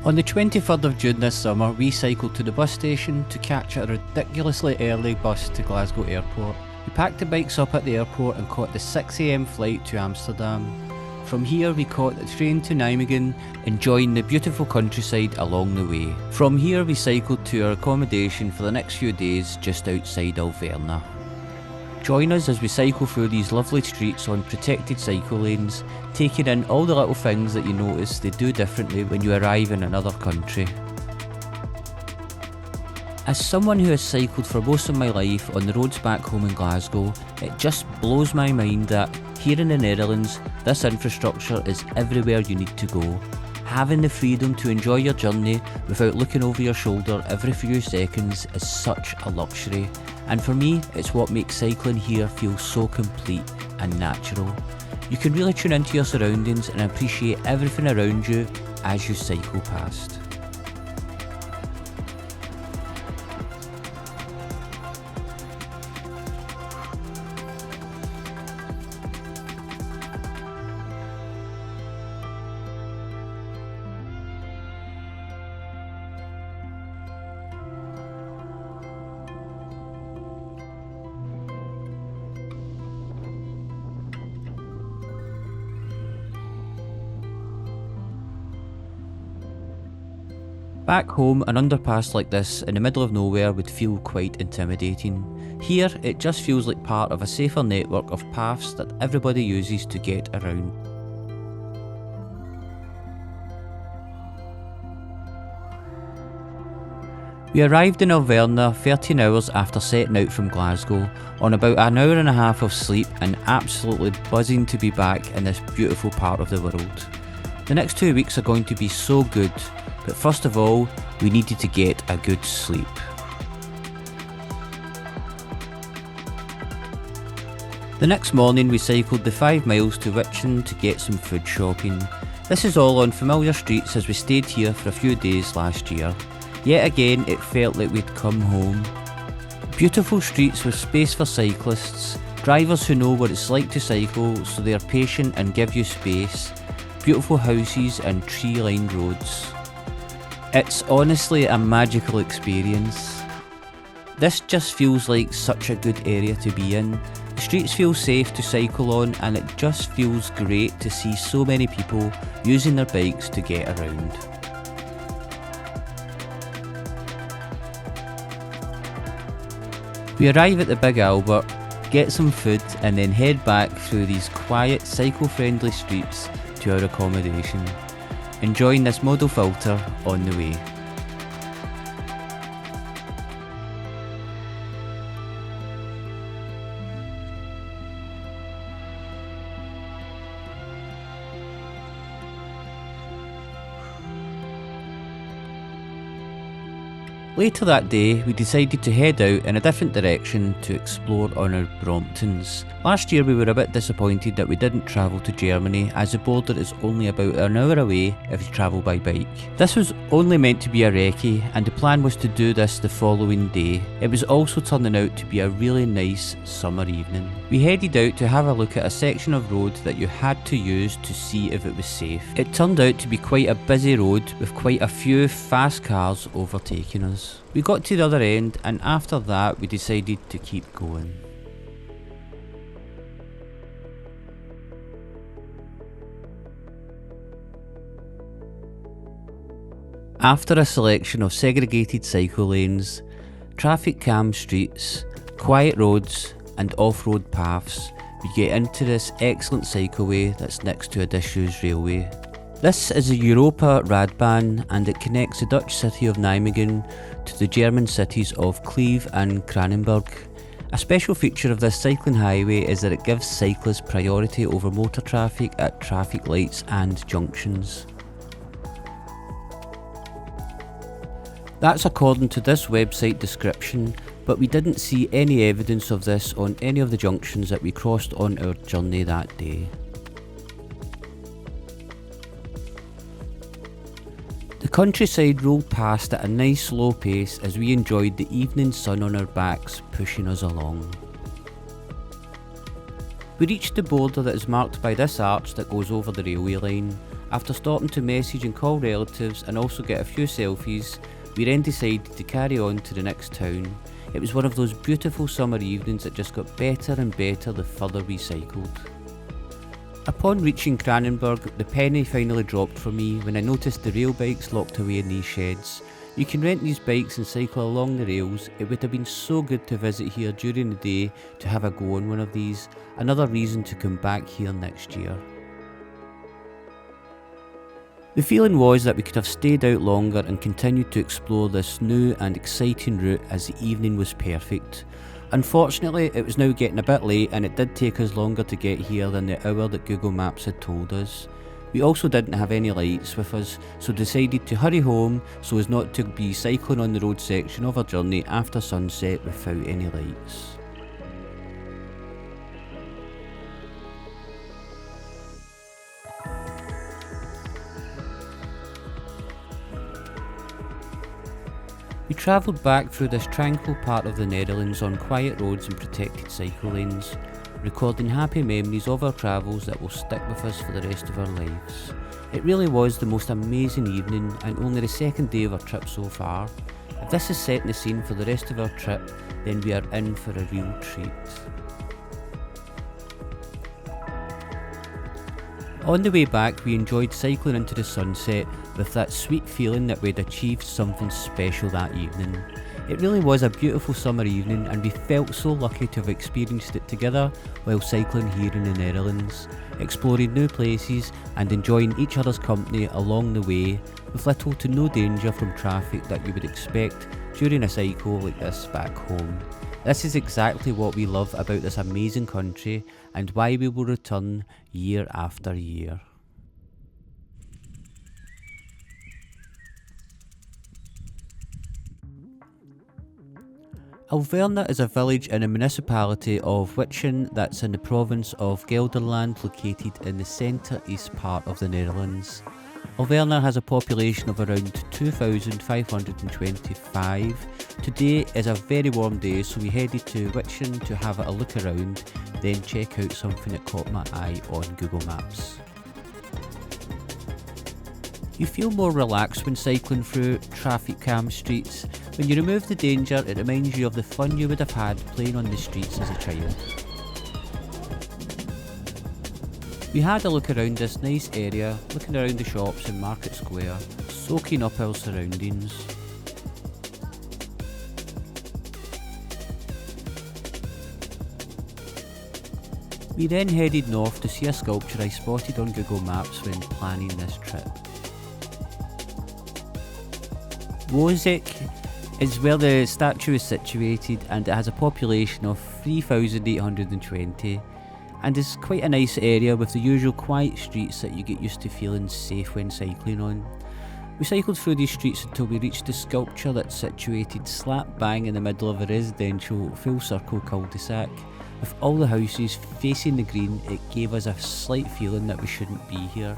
On the 23rd of June this summer, we cycled to the bus station to catch a ridiculously early bus to Glasgow airport. We packed the bikes up at the airport and caught the 6 AM flight to Amsterdam. From here we caught the train to Nijmegen, enjoying the beautiful countryside along the way. From here we cycled to our accommodation for the next few days just outside Alverna. Join us as we cycle through these lovely streets on protected cycle lanes, taking in all the little things that you notice they do differently when you arrive in another country. As someone who has cycled for most of my life on the roads back home in Glasgow, it just blows my mind that here in the Netherlands, this infrastructure is everywhere you need to go. Having the freedom to enjoy your journey without looking over your shoulder every few seconds is such a luxury, and for me it's what makes cycling here feel so complete and natural. You can really tune into your surroundings and appreciate everything around you as you cycle past. Back home, an underpass like this in the middle of nowhere would feel quite intimidating. Here, it just feels like part of a safer network of paths that everybody uses to get around. We arrived in Alverna 13 hours after setting out from Glasgow, on about an hour and a half of sleep and absolutely buzzing to be back in this beautiful part of the world. The next 2 weeks are going to be so good, but first of all, we needed to get a good sleep. The next morning we cycled the 5 miles to Brompton to get some food shopping. This is all on familiar streets as we stayed here for a few days last year. Yet again it felt like we'd come home. Beautiful streets with space for cyclists, drivers who know what it's like to cycle so they are patient and give you space, beautiful houses and tree-lined roads. It's honestly a magical experience. This just feels like such a good area to be in. The streets feel safe to cycle on and it just feels great to see so many people using their bikes to get around. We arrive at the Big Albert, get some food and then head back through these quiet cycle-friendly streets to our accommodation, enjoying this model filter on the way. Later that day, we decided to head out in a different direction to explore on our Bromptons. Last year we were a bit disappointed that we didn't travel to Germany, as the border is only about an hour away if you travel by bike. This was only meant to be a recce, and the plan was to do this the following day. It was also turning out to be a really nice summer evening. We headed out to have a look at a section of road that you had to use to see if it was safe. It turned out to be quite a busy road with quite a few fast cars overtaking us. We got to the other end and after that we decided to keep going. After a selection of segregated cycle lanes, traffic calm streets, quiet roads and off-road paths, we get into this excellent cycleway that's next to a disused railway. This is a Europa Radbahn and it connects the Dutch city of Nijmegen to the German cities of Kleve and Kranenburg. A special feature of this cycling highway is that it gives cyclists priority over motor traffic at traffic lights and junctions. That's according to this website description, but we didn't see any evidence of this on any of the junctions that we crossed on our journey that day. The countryside rolled past at a nice slow pace as we enjoyed the evening sun on our backs pushing us along. We reached the border that is marked by this arch that goes over the railway line. After stopping to message and call relatives and also get a few selfies, we then decided to carry on to the next town. It was one of those beautiful summer evenings that just got better and better the further we cycled. Upon reaching Cranenburg, the penny finally dropped for me when I noticed the rail bikes locked away in these sheds. You can rent these bikes and cycle along the rails. It would have been so good to visit here during the day to have a go on one of these. Another reason to come back here next year. The feeling was that we could have stayed out longer and continued to explore this new and exciting route as the evening was perfect. Unfortunately, it was now getting a bit late and it did take us longer to get here than the hour that Google Maps had told us. We also didn't have any lights with us, so decided to hurry home so as not to be cycling on the road section of our journey after sunset without any lights. We travelled back through this tranquil part of the Netherlands on quiet roads and protected cycle lanes, recording happy memories of our travels that will stick with us for the rest of our lives. It really was the most amazing evening and only the second day of our trip so far. If this is setting the scene for the rest of our trip, then we are in for a real treat. On the way back, we enjoyed cycling into the sunset with that sweet feeling that we'd achieved something special that evening. It really was a beautiful summer evening and we felt so lucky to have experienced it together while cycling here in the Netherlands, exploring new places and enjoying each other's company along the way with little to no danger from traffic that you would expect during a cycle like this back home. This is exactly what we love about this amazing country and why we will return year after year. Alverna is a village in the municipality of Witchen that's in the province of Gelderland, located in the centre-east part of the Netherlands. Alverna has a population of around 2,525. Today is a very warm day, so we headed to Witchen to have a look around, then check out something that caught my eye on Google Maps. You feel more relaxed when cycling through traffic calm streets. When you remove the danger, it reminds you of the fun you would have had playing on the streets as a child. We had a look around this nice area, looking around the shops in Market Square, soaking up our surroundings. We then headed north to see a sculpture I spotted on Google Maps when planning this trip. Wozzeck is where the statue is situated and it has a population of 3,820 and is quite a nice area with the usual quiet streets that you get used to feeling safe when cycling on. We cycled through these streets until we reached the sculpture that's situated slap bang in the middle of a residential full circle cul-de-sac. With all the houses facing the green, it gave us a slight feeling that we shouldn't be here.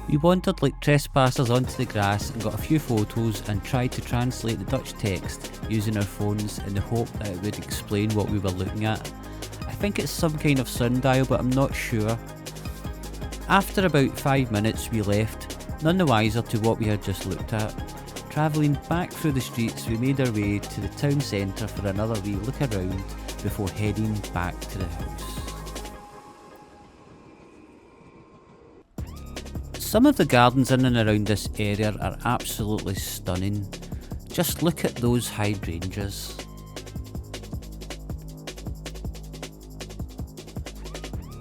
We wandered like trespassers onto the grass and got a few photos and tried to translate the Dutch text using our phones in the hope that it would explain what we were looking at. I think it's some kind of sundial, but I'm not sure. After about 5 minutes we left, none the wiser to what we had just looked at. Travelling back through the streets, we made our way to the town centre for another wee look around before heading back to the house. Some of the gardens in and around this area are absolutely stunning. Just look at those hydrangeas.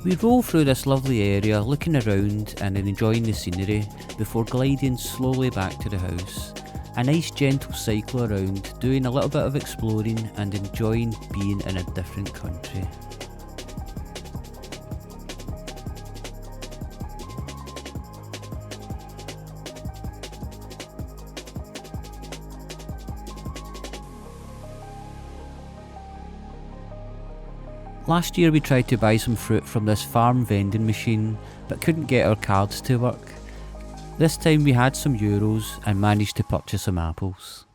We roll through this lovely area, looking around and enjoying the scenery before gliding slowly back to the house. A nice gentle cycle around, doing a little bit of exploring and enjoying being in a different country. Last year we tried to buy some fruit from this farm vending machine but couldn't get our cards to work. This time we had some euros and managed to purchase some apples.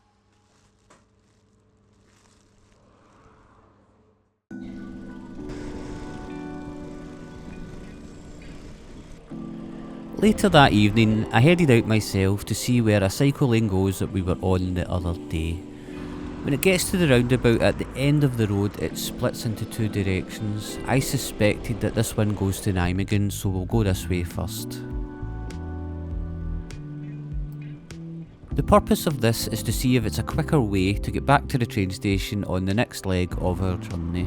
Later that evening, I headed out myself to see where a cycle lane goes that we were on the other day. When it gets to the roundabout at the end of the road, it splits into two directions. I suspected that this one goes to Nijmegen, so we'll go this way first. The purpose of this is to see if it's a quicker way to get back to the train station on the next leg of our journey.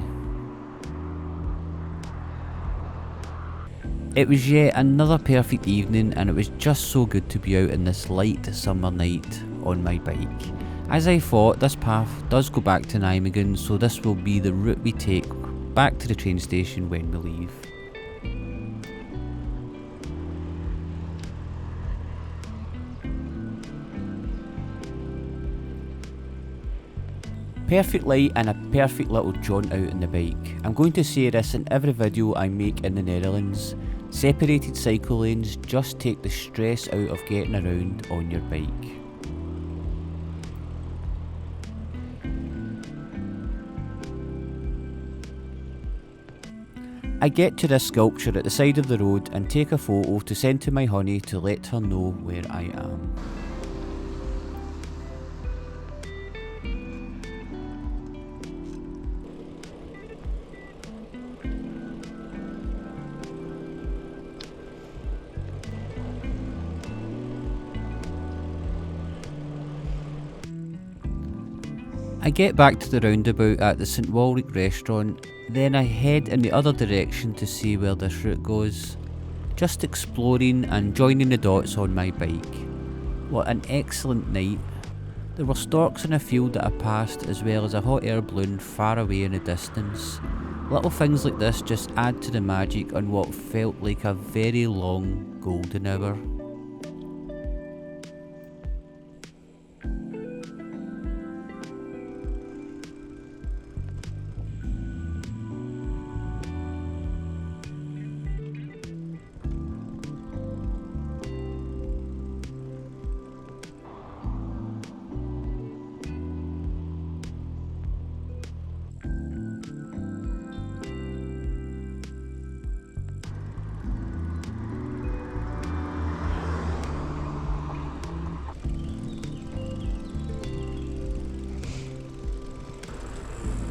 It was yet another perfect evening, and it was just so good to be out in this light summer night on my bike. As I thought, this path does go back to Nijmegen, so this will be the route we take back to the train station when we leave. Perfect light and a perfect little jaunt out on the bike. I'm going to say this in every video I make in the Netherlands. Separated cycle lanes just take the stress out of getting around on your bike. I get to this sculpture at the side of the road and take a photo to send to my honey to let her know where I am. I get back to the roundabout at the St Walrick restaurant, then I head in the other direction to see where this route goes, just exploring and joining the dots on my bike. What an excellent night. There were storks in a field that I passed, as well as a hot air balloon far away in the distance. Little things like this just add to the magic on what felt like a very long golden hour.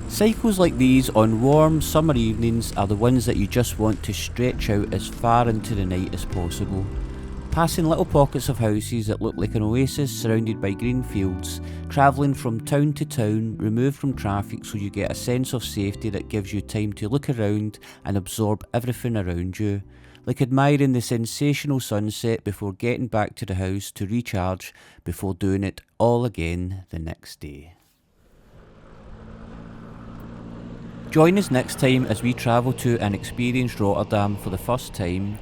Cycles like these on warm summer evenings are the ones that you just want to stretch out as far into the night as possible. Passing little pockets of houses that look like an oasis surrounded by green fields, travelling from town to town, removed from traffic so you get a sense of safety that gives you time to look around and absorb everything around you. Like admiring the sensational sunset before getting back to the house to recharge before doing it all again the next day. Join us next time as we travel to and experience Rotterdam for the first time.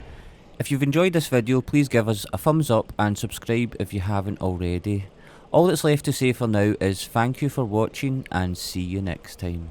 If you've enjoyed this video, please give us a thumbs up and subscribe if you haven't already. All that's left to say for now is thank you for watching and see you next time.